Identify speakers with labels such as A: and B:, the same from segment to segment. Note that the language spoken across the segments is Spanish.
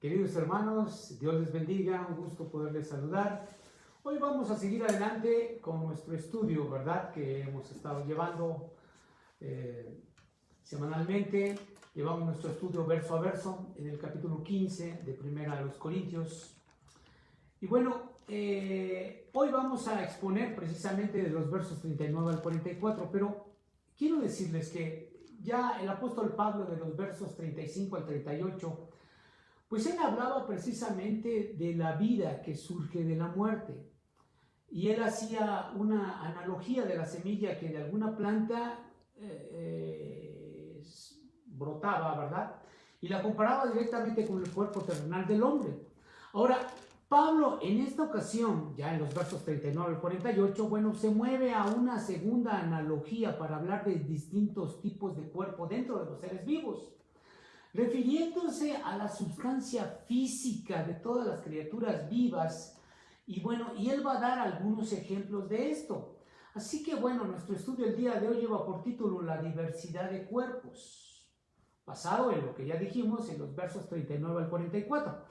A: Queridos hermanos, Dios les bendiga, un gusto poderles saludar. Hoy vamos a seguir adelante con nuestro estudio, ¿verdad? Que hemos estado llevando semanalmente. Llevamos nuestro estudio verso a verso en el capítulo 15 de Primera de los Corintios. Y bueno, hoy vamos a exponer precisamente de los versos 39 al 44, pero quiero decirles que ya el apóstol Pablo de los versos 35 al 38, pues él hablaba precisamente de la vida que surge de la muerte. Y él hacía una analogía de la semilla que de alguna planta brotaba, ¿verdad? Y la comparaba directamente con el cuerpo terrenal del hombre. Ahora, Pablo en esta ocasión, ya en los versos 39 al 48, bueno, se mueve a una segunda analogía para hablar de distintos tipos de cuerpo dentro de los seres vivos, refiriéndose a la sustancia física de todas las criaturas vivas. Y bueno, y él va a dar algunos ejemplos de esto. Así que bueno, nuestro estudio el día de hoy lleva por título La diversidad de cuerpos, basado en lo que ya dijimos en los versos 39 al 44.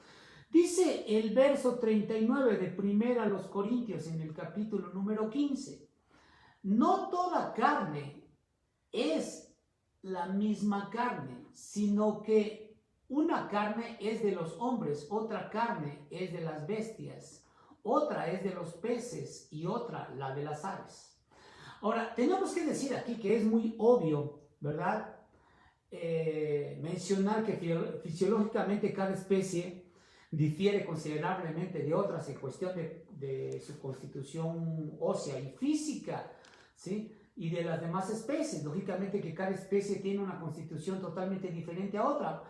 A: Dice el verso 39 de Primera a los Corintios en el capítulo número 15: no toda carne es la misma carne, sino que una carne es de los hombres, otra carne es de las bestias, otra es de los peces y otra la de las aves. Ahora, tenemos que decir aquí que es muy obvio, ¿verdad? Mencionar que fisiológicamente cada especie difiere considerablemente de otras en cuestión de su constitución ósea y física, ¿sí? Y de las demás especies. Lógicamente que cada especie tiene una constitución totalmente diferente a otra,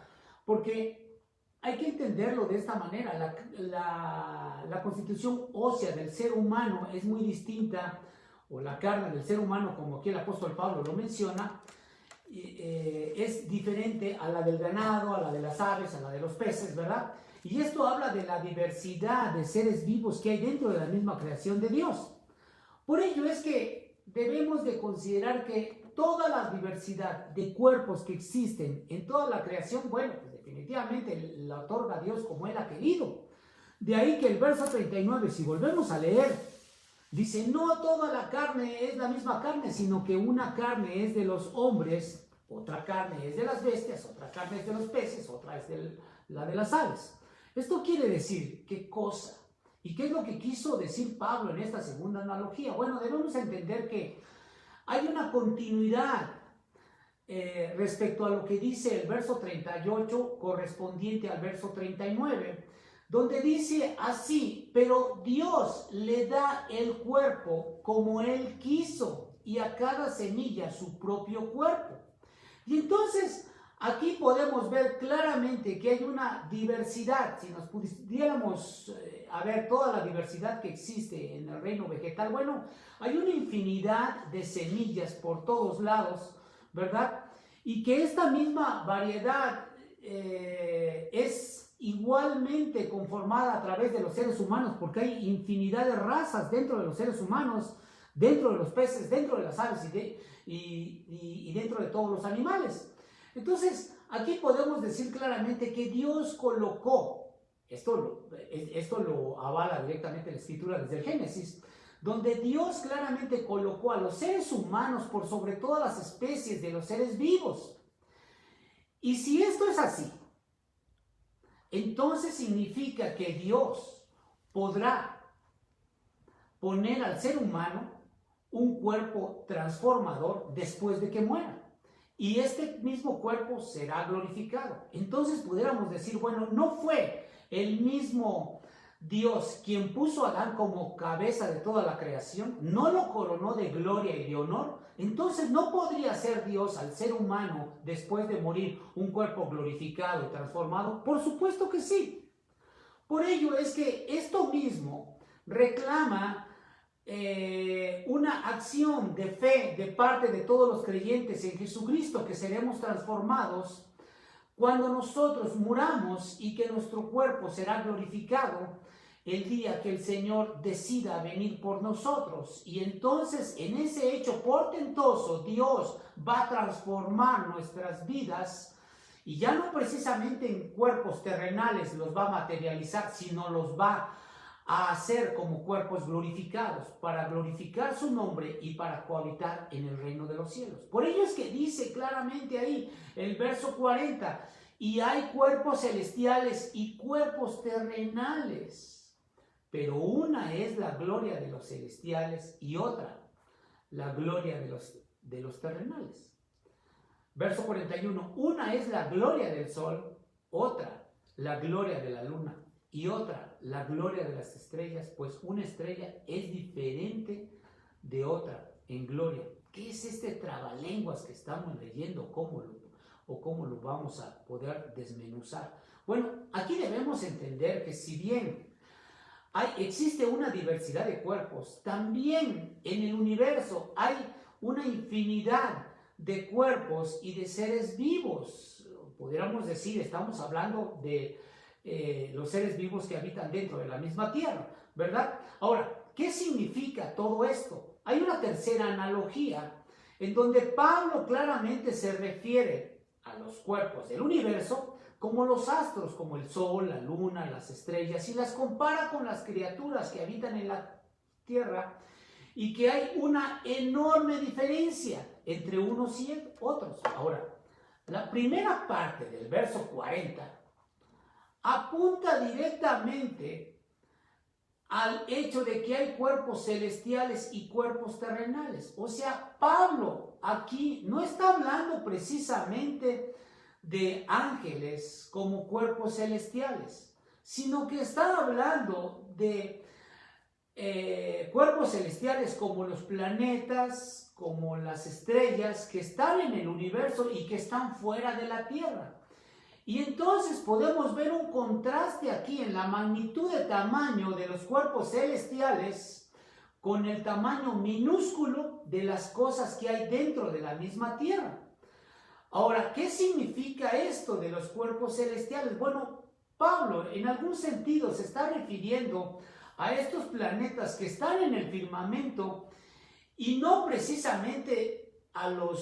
A: porque hay que entenderlo de esta manera. La constitución ósea del ser humano es muy distinta, o la carne del ser humano, como aquí el apóstol Pablo lo menciona, es diferente a la del ganado, a la de las aves, a la de los peces, ¿verdad? Y esto habla de la diversidad de seres vivos que hay dentro de la misma creación de Dios. Por ello es que debemos de considerar que toda la diversidad de cuerpos que existen en toda la creación, bueno, pues definitivamente la otorga Dios como Él ha querido. De ahí que el verso 39, si volvemos a leer, dice: no toda la carne es la misma carne, sino que una carne es de los hombres, otra carne es de las bestias, otra carne es de los peces, otra es la de las aves. Esto quiere decir, ¿qué cosa? ¿Y qué es lo que quiso decir Pablo en esta segunda analogía? Bueno, debemos entender que hay una continuidad respecto a lo que dice el verso 38 correspondiente al verso 39, donde dice así: pero Dios le da el cuerpo como Él quiso, y a cada semilla su propio cuerpo. Y entonces aquí podemos ver claramente que hay una diversidad. Si nos pudiéramos a ver toda la diversidad que existe en el reino vegetal, bueno, hay una infinidad de semillas por todos lados, ¿verdad? Y que esta misma variedad es igualmente conformada a través de los seres humanos, porque hay infinidad de razas dentro de los seres humanos, dentro de los peces, dentro de las aves y dentro de todos los animales. Entonces, aquí podemos decir claramente que Dios colocó, esto lo avala directamente la Escritura desde el Génesis, donde Dios claramente colocó a los seres humanos por sobre todas las especies de los seres vivos. Y si esto es así, entonces significa que Dios podrá poner al ser humano un cuerpo transformador después de que muera. Y este mismo cuerpo será glorificado. Entonces pudiéramos decir, bueno, no fue el mismo Dios quien puso a Adán como cabeza de toda la creación, no lo coronó de gloria y de honor. Entonces no podría ser Dios al ser humano después de morir un cuerpo glorificado y transformado. Por supuesto que sí. Por ello es que esto mismo reclama una acción de fe de parte de todos los creyentes en Jesucristo, que seremos transformados cuando nosotros muramos y que nuestro cuerpo será glorificado el día que el Señor decida venir por nosotros. Y entonces en ese hecho portentoso Dios va a transformar nuestras vidas y ya no precisamente en cuerpos terrenales los va a materializar, sino los va a hacer como cuerpos glorificados, para glorificar su nombre y para cohabitar en el reino de los cielos. Por ello es que dice claramente ahí, el verso 40, y hay cuerpos celestiales y cuerpos terrenales, pero una es la gloria de los celestiales y otra la gloria de los terrenales. Verso 41, una es la gloria del sol, otra la gloria de la luna y otra la gloria de las estrellas, pues una estrella es diferente de otra en gloria. ¿Qué es este trabalenguas que estamos leyendo? ¿Cómo lo vamos a poder desmenuzar? Bueno, aquí debemos entender que si bien existe una diversidad de cuerpos, también en el universo hay una infinidad de cuerpos y de seres vivos. Podríamos decir, estamos hablando de los seres vivos que habitan dentro de la misma tierra, ¿verdad? Ahora, ¿qué significa todo esto? Hay una tercera analogía en donde Pablo claramente se refiere a los cuerpos del universo como los astros, como el sol, la luna, las estrellas, y las compara con las criaturas que habitan en la tierra, y que hay una enorme diferencia entre unos y otros. Ahora, la primera parte del verso 40 apunta directamente al hecho de que hay cuerpos celestiales y cuerpos terrenales. O sea, Pablo aquí no está hablando precisamente de ángeles como cuerpos celestiales, sino que está hablando de cuerpos celestiales como los planetas, como las estrellas que están en el universo y que están fuera de la Tierra. Y entonces podemos ver un contraste aquí en la magnitud de tamaño de los cuerpos celestiales con el tamaño minúsculo de las cosas que hay dentro de la misma Tierra. Ahora, ¿qué significa esto de los cuerpos celestiales? Bueno, Pablo en algún sentido se está refiriendo a estos planetas que están en el firmamento y no precisamente a lo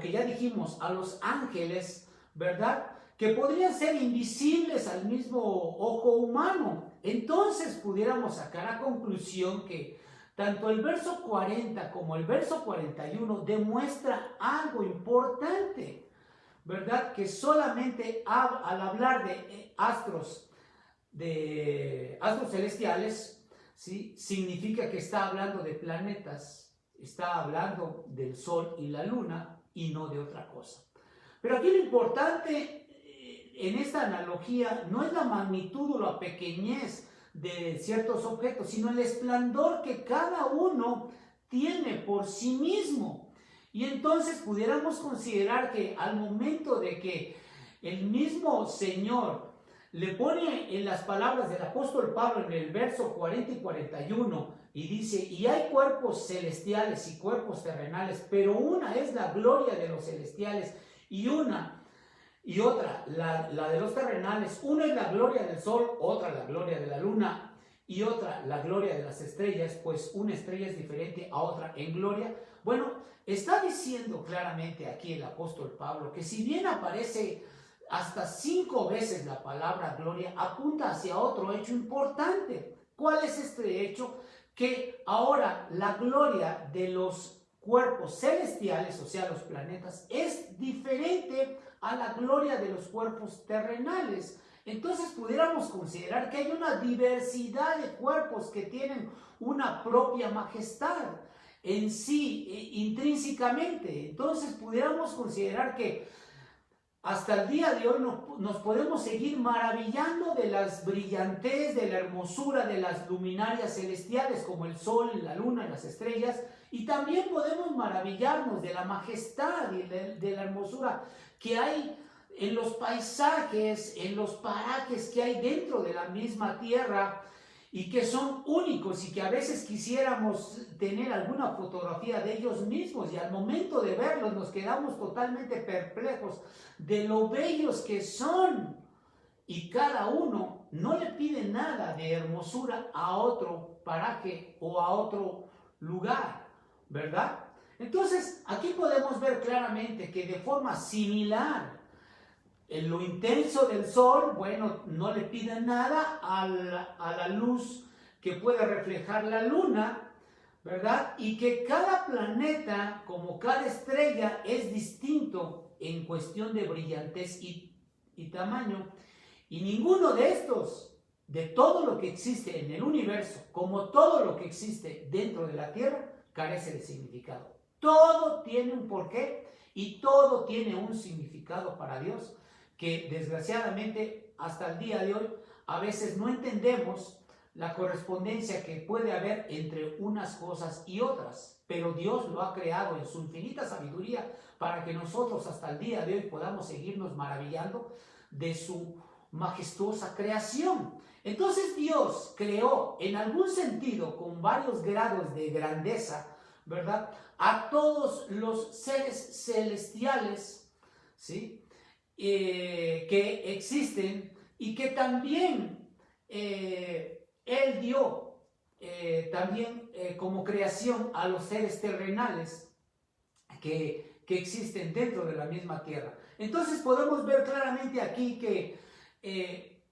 A: que ya dijimos, a los ángeles, ¿verdad? Que podrían ser invisibles al mismo ojo humano. Entonces pudiéramos sacar a conclusión que tanto el verso 40 como el verso 41 demuestra algo importante, ¿verdad? Que solamente al hablar de astros celestiales, ¿sí? Significa que está hablando de planetas, está hablando del sol y la luna y no de otra cosa. Pero aquí lo importante en esta analogía no es la magnitud o la pequeñez de ciertos objetos, sino el esplendor que cada uno tiene por sí mismo. Y entonces pudiéramos considerar que al momento de que el mismo Señor le pone en las palabras del apóstol Pablo en el verso 40 y 41 y dice, y hay cuerpos celestiales y cuerpos terrenales, pero una es la gloria de los celestiales y otra la de los terrenales. Una es la gloria del sol, otra la gloria de la luna y otra la gloria de las estrellas, pues una estrella es diferente a otra en gloria. Bueno, está diciendo claramente aquí el apóstol Pablo que si bien aparece hasta 5 veces la palabra gloria, apunta hacia otro hecho importante. ¿Cuál es este hecho? Que ahora la gloria de los cuerpos celestiales, o sea, los planetas, es diferente a la gloria de los cuerpos terrenales. Entonces pudiéramos considerar que hay una diversidad de cuerpos que tienen una propia majestad en sí, intrínsecamente. Entonces pudiéramos considerar que hasta el día de hoy nos podemos seguir maravillando de las brillantez, de la hermosura de las luminarias celestiales como el sol, la luna, las estrellas, y también podemos maravillarnos de la majestad y de la hermosura que hay en los paisajes, en los parajes que hay dentro de la misma tierra y que son únicos y que a veces quisiéramos tener alguna fotografía de ellos mismos y al momento de verlos nos quedamos totalmente perplejos de lo bellos que son, y cada uno no le pide nada de hermosura a otro paraje o a otro lugar, ¿verdad? Entonces aquí podemos ver claramente que de forma similar en lo intenso del sol, bueno, no le piden nada a la luz que puede reflejar la luna, ¿verdad? Y que cada planeta, como cada estrella, es distinto en cuestión de brillantez y tamaño. Y ninguno de estos, de todo lo que existe en el universo, como todo lo que existe dentro de la Tierra, carece de significado. Todo tiene un porqué y todo tiene un significado para Dios, que desgraciadamente hasta el día de hoy a veces no entendemos la correspondencia que puede haber entre unas cosas y otras, pero Dios lo ha creado en su infinita sabiduría para que nosotros hasta el día de hoy podamos seguirnos maravillando de su majestuosa creación. Entonces Dios creó en algún sentido, con varios grados de grandeza, ¿verdad?, a todos los seres celestiales, ¿sí?, que existen, y que también Él dio también como creación a los seres terrenales que existen dentro de la misma tierra. Entonces podemos ver claramente aquí que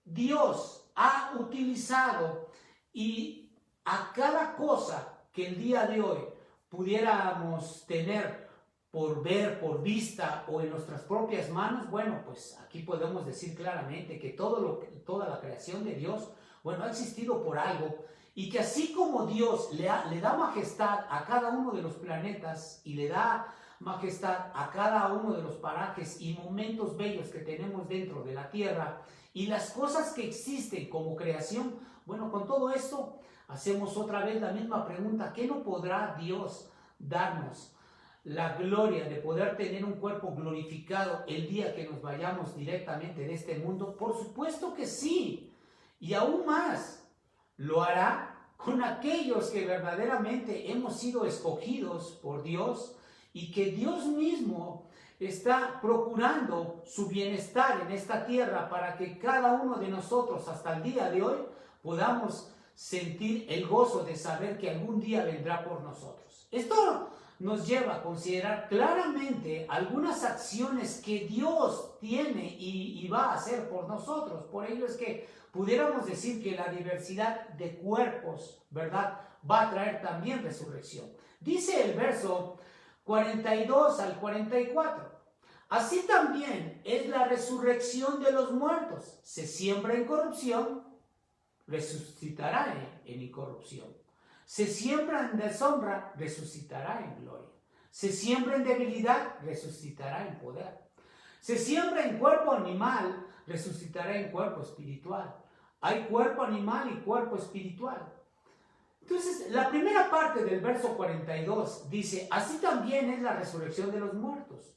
A: Dios ha utilizado, y a cada cosa que el día de hoy pudiéramos tener por ver, por vista o en nuestras propias manos, bueno, pues aquí podemos decir claramente que toda la creación de Dios, bueno, ha existido por algo, y que así como Dios le da majestad a cada uno de los planetas y le da majestad a cada uno de los parajes y momentos bellos que tenemos dentro de la tierra y las cosas que existen como creación, bueno, con todo esto hacemos otra vez la misma pregunta: ¿qué no podrá Dios darnos la gloria de poder tener un cuerpo glorificado el día que nos vayamos directamente de este mundo? Por supuesto que sí, y aún más lo hará con aquellos que verdaderamente hemos sido escogidos por Dios, y que Dios mismo está procurando su bienestar en esta tierra para que cada uno de nosotros hasta el día de hoy podamos sentir el gozo de saber que algún día vendrá por nosotros. Esto nos lleva a considerar claramente algunas acciones que Dios tiene y va a hacer por nosotros. Por ello es que pudiéramos decir que la diversidad de cuerpos, ¿verdad?, va a traer también resurrección. Dice el verso 42 al 44. Así también es la resurrección de los muertos. Se siembra en corrupción, resucitará en incorrupción. Se siembra en deshonra, resucitará en gloria. Se siembra en debilidad, resucitará en poder. Se siembra en cuerpo animal, resucitará en cuerpo espiritual. Hay cuerpo animal y cuerpo espiritual. Entonces, la primera parte del verso 42 dice: así también es la resurrección de los muertos.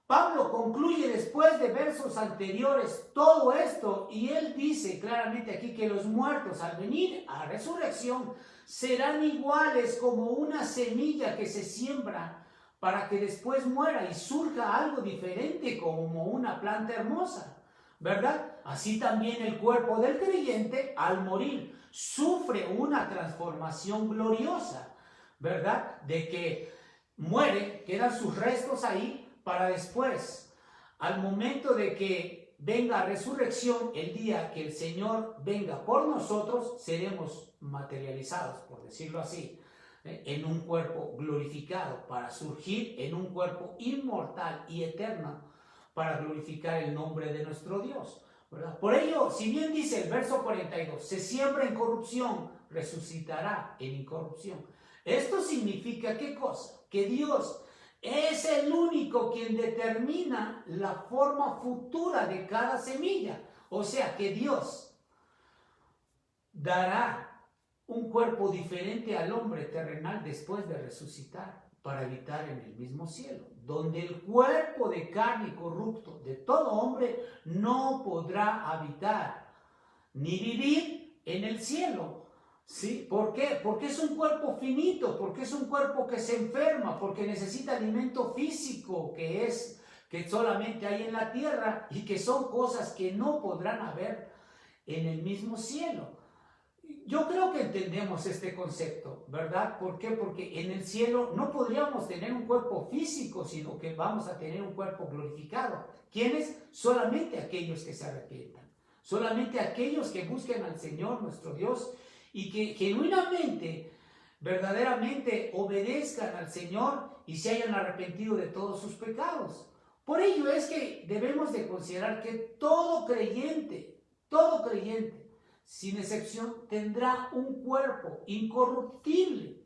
A: Pablo concluye después de versos anteriores todo esto, y él dice claramente aquí que los muertos al venir a resurrección serán iguales como una semilla que se siembra para que después muera y surja algo diferente como una planta hermosa, ¿verdad? Así también el cuerpo del creyente al morir sufre una transformación gloriosa, ¿verdad? De que muere, quedan sus restos ahí, para después, al momento de que venga resurrección, el día que el Señor venga por nosotros, seremos materializados, por decirlo así, en un cuerpo glorificado, para surgir en un cuerpo inmortal y eterno, para glorificar el nombre de nuestro Dios, ¿verdad? Por ello, si bien dice el verso 42, se siembra en corrupción, resucitará en incorrupción. Esto significa, ¿qué cosa? Que Dios es el único quien determina la forma futura de cada semilla. O sea que Dios dará un cuerpo diferente al hombre terrenal después de resucitar, para habitar en el mismo cielo, donde el cuerpo de carne corrupto de todo hombre no podrá habitar ni vivir en el cielo. ¿Sí? ¿Por qué? Porque es un cuerpo finito, porque es un cuerpo que se enferma, porque necesita alimento físico que solamente hay en la tierra, y que son cosas que no podrán haber en el mismo cielo. Yo creo que entendemos este concepto, ¿verdad? ¿Por qué? Porque en el cielo no podríamos tener un cuerpo físico, sino que vamos a tener un cuerpo glorificado. ¿Quiénes? Solamente aquellos que se arrepientan. Solamente aquellos que busquen al Señor, nuestro Dios, y que genuinamente, verdaderamente obedezcan al Señor y se hayan arrepentido de todos sus pecados. Por ello es que debemos de considerar que todo creyente, sin excepción, tendrá un cuerpo incorruptible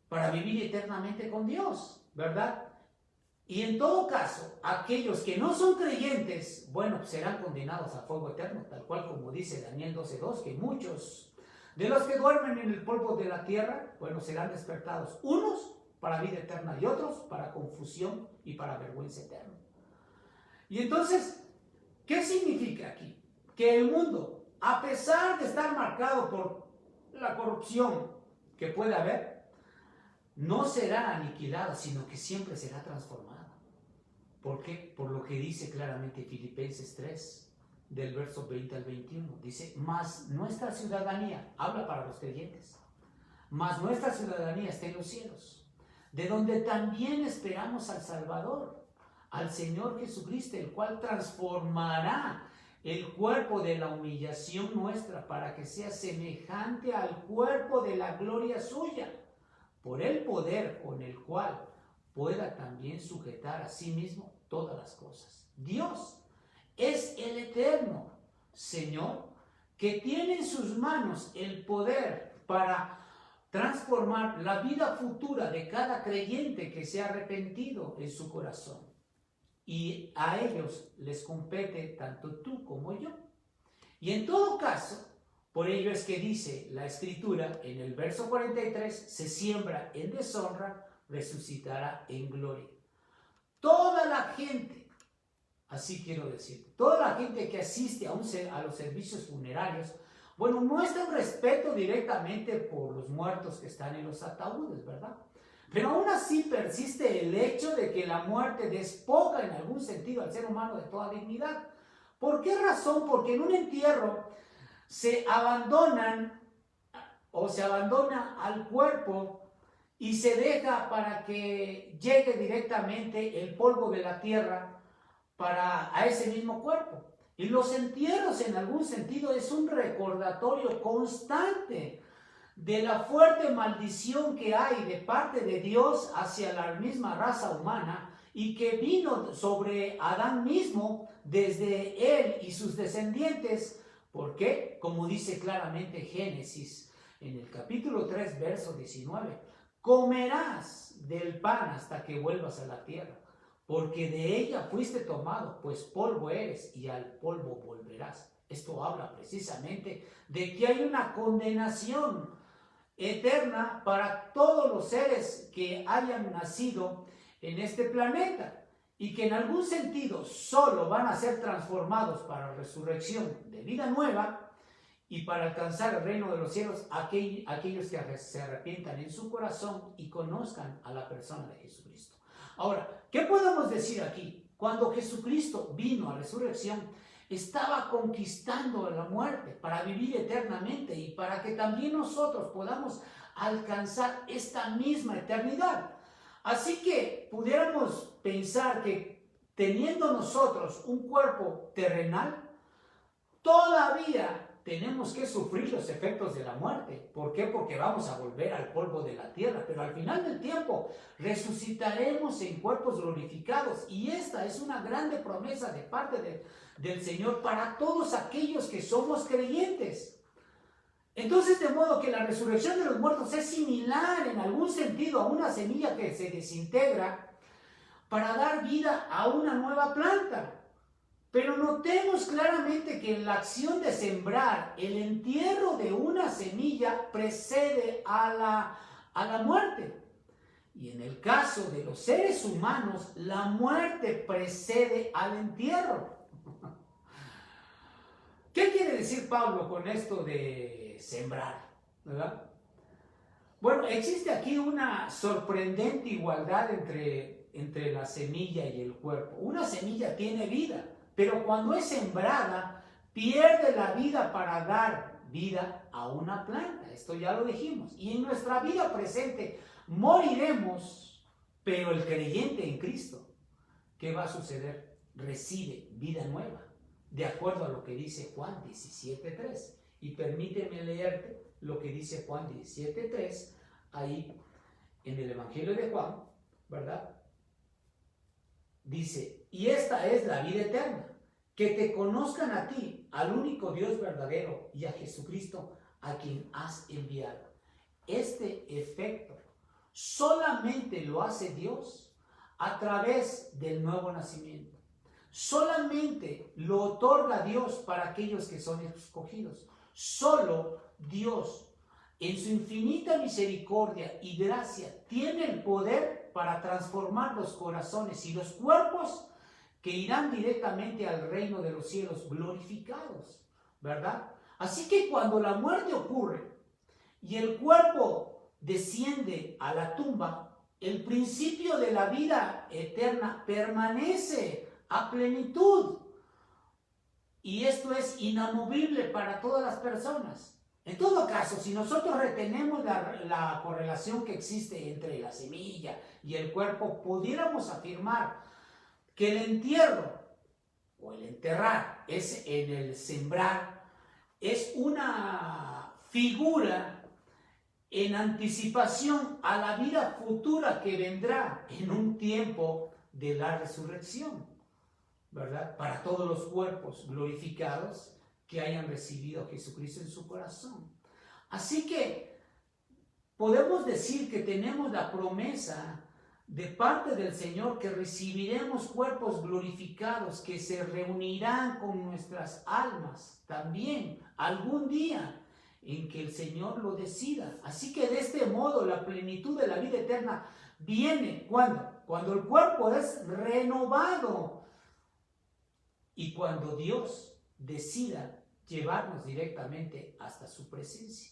A: para vivir eternamente con Dios, ¿verdad? Y en todo caso, aquellos que no son creyentes, bueno, pues serán condenados a fuego eterno, tal cual como dice Daniel 12:2, que muchos de los que duermen en el polvo de la tierra, bueno, serán despertados, unos para vida eterna y otros para confusión y para vergüenza eterna. Y entonces, ¿qué significa aquí? Que el mundo, a pesar de estar marcado por la corrupción que puede haber, no será aniquilado, sino que siempre será transformado. ¿Por qué? Por lo que dice claramente Filipenses 3, del verso 20 al 21. Dice, mas nuestra ciudadanía, habla para los creyentes, mas nuestra ciudadanía está en los cielos, de donde también esperamos al Salvador, al Señor Jesucristo, el cual transformará el cuerpo de la humillación nuestra para que sea semejante al cuerpo de la gloria suya, por el poder con el cual pueda también sujetar a sí mismo todas las cosas. Dios es el eterno Señor que tiene en sus manos el poder para transformar la vida futura de cada creyente que se ha arrepentido en su corazón. Y a ellos les compete tanto tú como yo. Y en todo caso, por ello es que dice la Escritura en el verso 43, se siembra en deshonra, resucitará en gloria. Toda la gente, así quiero decir, toda la gente que asiste a los servicios funerarios, bueno, muestra un respeto directamente por los muertos que están en los ataúdes, ¿verdad? Pero aún así persiste el hecho de que la muerte despoja en algún sentido al ser humano de toda dignidad. ¿Por qué razón? Porque en un entierro se abandona al cuerpo y se deja para que llegue directamente el polvo de la tierra a ese mismo cuerpo. Y los entierros en algún sentido es un recordatorio constante de la fuerte maldición que hay de parte de Dios hacia la misma raza humana y que vino sobre Adán mismo desde él y sus descendientes. ¿Por qué? Como dice claramente Génesis en el capítulo 3, verso 19, comerás del pan hasta que vuelvas a la tierra, porque de ella fuiste tomado, pues polvo eres y al polvo volverás. Esto habla precisamente de que hay una condenación eterna para todos los seres que hayan nacido en este planeta y que en algún sentido solo van a ser transformados para resurrección de vida nueva y para alcanzar el reino de los cielos aquellos que se arrepientan en su corazón y conozcan a la persona de Jesucristo. Ahora, ¿qué podemos decir aquí? Cuando Jesucristo vino a resurrección, estaba conquistando la muerte para vivir eternamente y para que también nosotros podamos alcanzar esta misma eternidad. Así que pudiéramos pensar que teniendo nosotros un cuerpo terrenal, todavía tenemos que sufrir los efectos de la muerte. ¿Por qué? Porque vamos a volver al polvo de la tierra, pero al final del tiempo resucitaremos en cuerpos glorificados y esta es una grande promesa de parte del Señor para todos aquellos que somos creyentes. Entonces, de modo que la resurrección de los muertos es similar en algún sentido a una semilla que se desintegra para dar vida a una nueva planta. Pero notemos claramente que en la acción de sembrar, el entierro de una semilla precede a la muerte. Y en el caso de los seres humanos, la muerte precede al entierro. ¿Qué quiere decir Pablo con esto de sembrar? ¿Verdad? Bueno, existe aquí una sorprendente igualdad entre la semilla y el cuerpo. Una semilla tiene vida, pero cuando es sembrada, pierde la vida para dar vida a una planta. Esto ya lo dijimos. Y en nuestra vida presente moriremos, pero el creyente en Cristo, ¿qué va a suceder? Recibe vida nueva, de acuerdo a lo que dice Juan 17:3. Y permíteme leerte lo que dice Juan 17:3, ahí en el Evangelio de Juan, ¿verdad? Dice, y esta es la vida eterna, que te conozcan a ti, al único Dios verdadero, y a Jesucristo, a quien has enviado. Este efecto solamente lo hace Dios a través del nuevo nacimiento. Solamente lo otorga Dios para aquellos que son escogidos. Solo Dios, en su infinita misericordia y gracia, tiene el poder para transformar los corazones y los cuerpos que irán directamente al reino de los cielos glorificados, ¿verdad? Así que cuando la muerte ocurre y el cuerpo desciende a la tumba, el principio de la vida eterna permanece a plenitud. Y esto es inamovible para todas las personas. En todo caso, si nosotros retenemos la correlación que existe entre la semilla y el cuerpo, pudiéramos afirmar que el entierro o el enterrar es en el sembrar, es una figura en anticipación a la vida futura que vendrá en un tiempo de la resurrección, ¿verdad? Para todos los cuerpos glorificados que hayan recibido a Jesucristo en su corazón. Así que podemos decir que tenemos la promesa de parte del Señor que recibiremos cuerpos glorificados que se reunirán con nuestras almas también algún día en que el Señor lo decida. Así que de este modo la plenitud de la vida eterna viene cuando el cuerpo es renovado y cuando Dios decida llevarnos directamente hasta su presencia.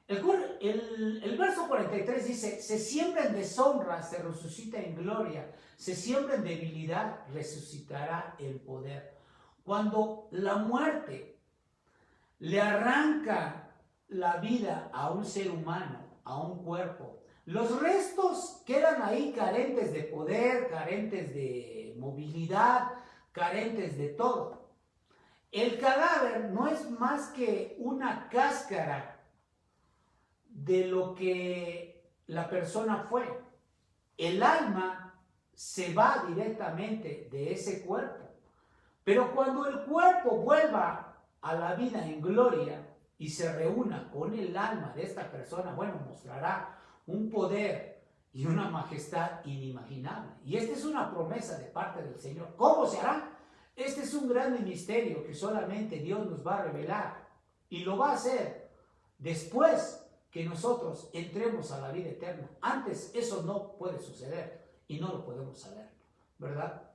A: El verso 43 dice, se siembra en deshonra, se resucita en gloria, se siembra en debilidad, resucitará en poder. Cuando la muerte le arranca la vida a un ser humano, a un cuerpo, los restos quedan ahí carentes de poder, carentes de movilidad, carentes de todo. El cadáver no es más que una cáscara de lo que la persona fue. El alma se va directamente de ese cuerpo. Pero cuando el cuerpo vuelva a la vida en gloria y se reúna con el alma de esta persona, bueno, mostrará un poder y una majestad inimaginable. Y esta es una promesa de parte del Señor. ¿Cómo se hará? Este es un gran misterio que solamente Dios nos va a revelar. Y lo va a hacer después que nosotros entremos a la vida eterna. Antes eso no puede suceder y no lo podemos saber, ¿verdad?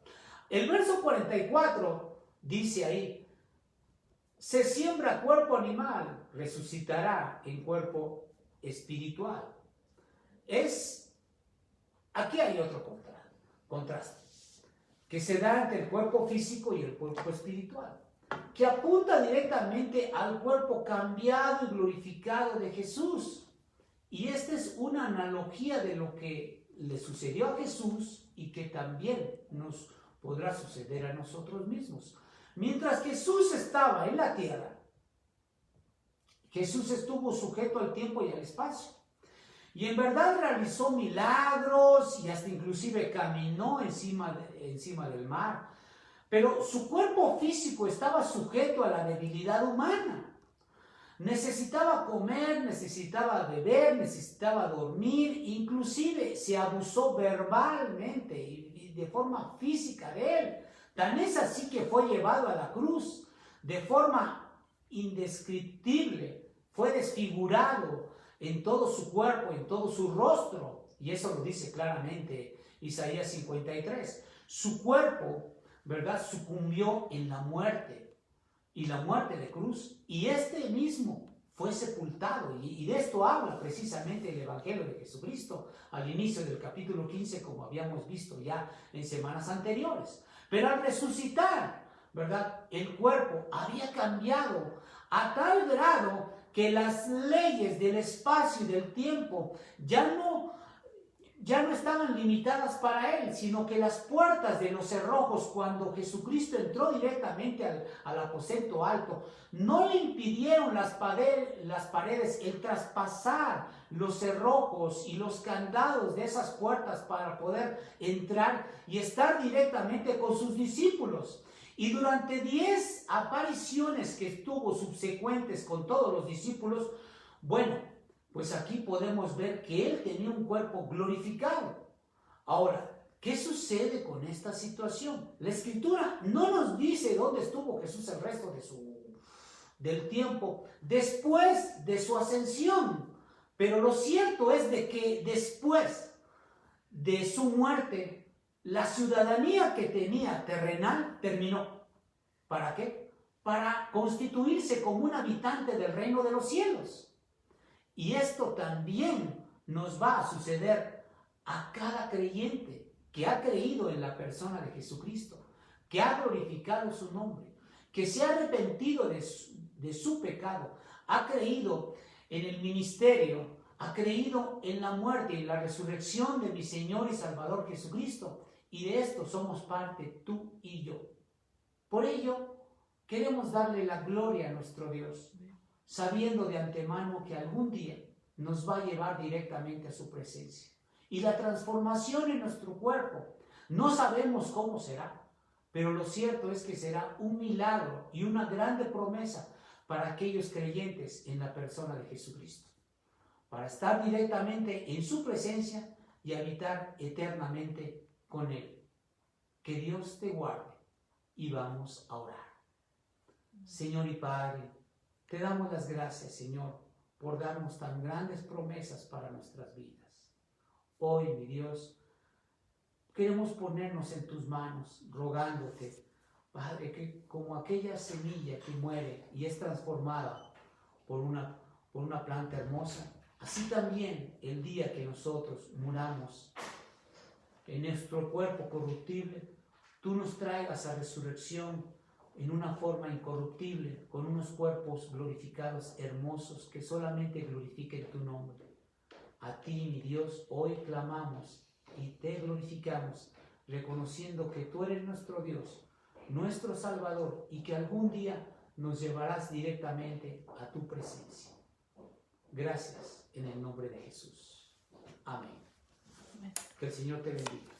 A: El verso 44 dice ahí, se siembra cuerpo animal, resucitará en cuerpo espiritual. Aquí hay otro contraste que se da entre el cuerpo físico y el cuerpo espiritual, que apunta directamente al cuerpo cambiado y glorificado de Jesús. Y esta es una analogía de lo que le sucedió a Jesús y que también nos podrá suceder a nosotros mismos. Mientras Jesús estaba en la tierra, Jesús estuvo sujeto al tiempo y al espacio. Y en verdad realizó milagros y hasta inclusive caminó encima del mar. Pero su cuerpo físico estaba sujeto a la debilidad humana. Necesitaba comer, necesitaba beber, necesitaba dormir, inclusive se abusó verbalmente y de forma física de él. Tan es así que fue llevado a la cruz de forma indescriptible, fue desfigurado en todo su cuerpo, en todo su rostro, y eso lo dice claramente Isaías 53. Su cuerpo, ¿verdad?, sucumbió en la muerte, y la muerte de cruz, y este mismo fue sepultado, y de esto habla precisamente el Evangelio de Jesucristo al inicio del capítulo 15, como habíamos visto ya en semanas anteriores. Pero al resucitar, ¿verdad? El cuerpo había cambiado a tal grado que las leyes del espacio y del tiempo ya no estaban limitadas para él, sino que las puertas de los cerrojos, cuando Jesucristo entró directamente al aposento alto, no le impidieron las paredes el traspasar los cerrojos y los candados de esas puertas para poder entrar y estar directamente con sus discípulos. Y durante 10 apariciones que tuvo subsecuentes con todos los discípulos, bueno, pues aquí podemos ver que él tenía un cuerpo glorificado. Ahora, ¿qué sucede con esta situación? La Escritura no nos dice dónde estuvo Jesús el resto del tiempo después de su ascensión. Pero lo cierto es de que después de su muerte, la ciudadanía que tenía terrenal terminó. ¿Para qué? Para constituirse como un habitante del reino de los cielos. Y esto también nos va a suceder a cada creyente que ha creído en la persona de Jesucristo, que ha glorificado su nombre, que se ha arrepentido de su pecado, ha creído en el ministerio, ha creído en la muerte y la resurrección de mi Señor y Salvador Jesucristo. Y de esto somos parte tú y yo. Por ello, queremos darle la gloria a nuestro Dios, sabiendo de antemano que algún día nos va a llevar directamente a su presencia. Y la transformación en nuestro cuerpo, no sabemos cómo será, pero lo cierto es que será un milagro y una grande promesa para aquellos creyentes en la persona de Jesucristo, para estar directamente en su presencia y habitar eternamente con Él. Que Dios te guarde y vamos a orar. Señor y Padre, te damos las gracias, Señor, por darnos tan grandes promesas para nuestras vidas. Hoy, mi Dios, queremos ponernos en tus manos, rogándote, Padre, que como aquella semilla que muere y es transformada por una planta hermosa, así también el día que nosotros muramos en nuestro cuerpo corruptible, tú nos traigas a resurrección en una forma incorruptible, con unos cuerpos glorificados, hermosos, que solamente glorifiquen tu nombre. A ti, mi Dios, hoy clamamos y te glorificamos, reconociendo que tú eres nuestro Dios, nuestro Salvador, y que algún día nos llevarás directamente a tu presencia. Gracias en el nombre de Jesús. Amén. Que el Señor te bendiga.